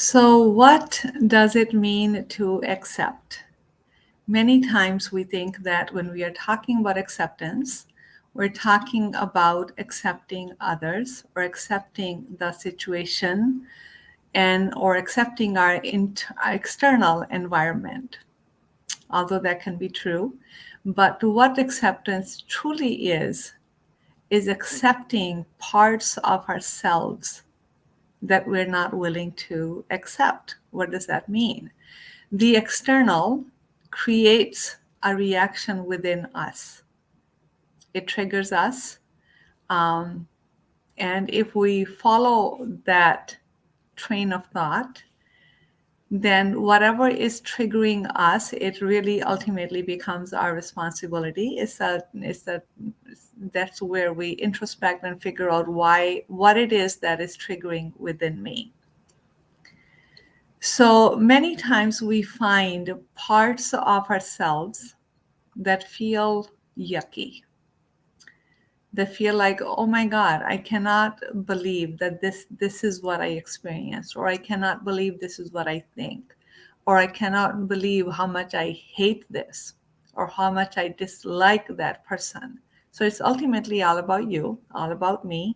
So, what does it mean to accept? Many times we think that when we are talking about acceptance, we're talking about accepting others or accepting the situation and or accepting our external environment. Although that can be true, but what acceptance truly is accepting parts of ourselves that we're not willing to accept. What does that mean? The external creates a reaction within us. It triggers us. Um, and if we follow that train of thought, then whatever is triggering us, it really ultimately becomes our responsibility. That's where we introspect and figure out what it is that is triggering within me. So many times we find parts of ourselves that feel yucky, that feel like, oh my God, I cannot believe that this is what I experienced, or I cannot believe this is what I think, or I cannot believe how much I hate this, or how much I dislike that person. So it's ultimately all about you, all about me.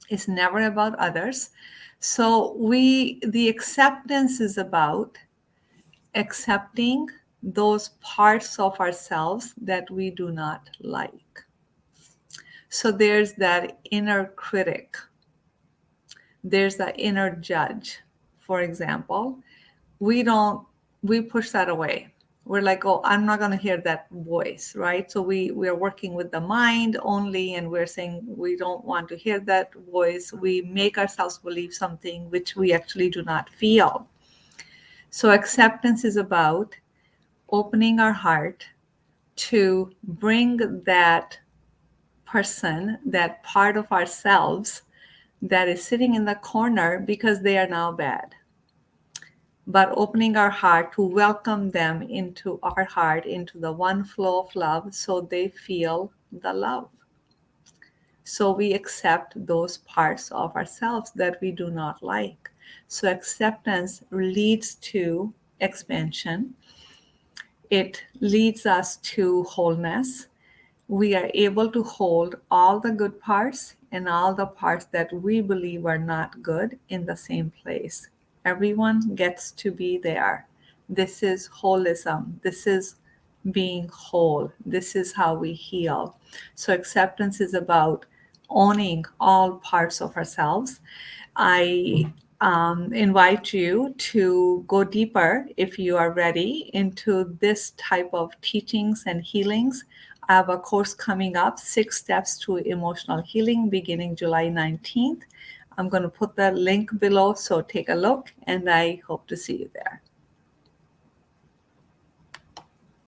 It's never about others. So the acceptance is about accepting those parts of ourselves that we do not like. So there's that inner critic, there's that inner judge, for example. We push that away. We're like, oh, I'm not going to hear that voice, right? So we are working with the mind only, and we're saying we don't want to hear that voice. We make ourselves believe something which we actually do not feel. So acceptance is about opening our heart to bring that person, that part of ourselves that is sitting in the corner because they are now bad. But opening our heart to welcome them into our heart, into the one flow of love, so they feel the love. So we accept those parts of ourselves that we do not like. So acceptance leads to expansion. It leads us to wholeness. We are able to hold all the good parts and all the parts that we believe are not good in the same place. Everyone gets to be there. This is holism. This is being whole. This is how we heal. So acceptance is about owning all parts of ourselves. I invite you to go deeper, if you are ready, into this type of teachings and healings. I have a course coming up, 6 Steps to Emotional Healing, beginning July 19th. I'm going to put the link below, so take a look, and I hope to see you there.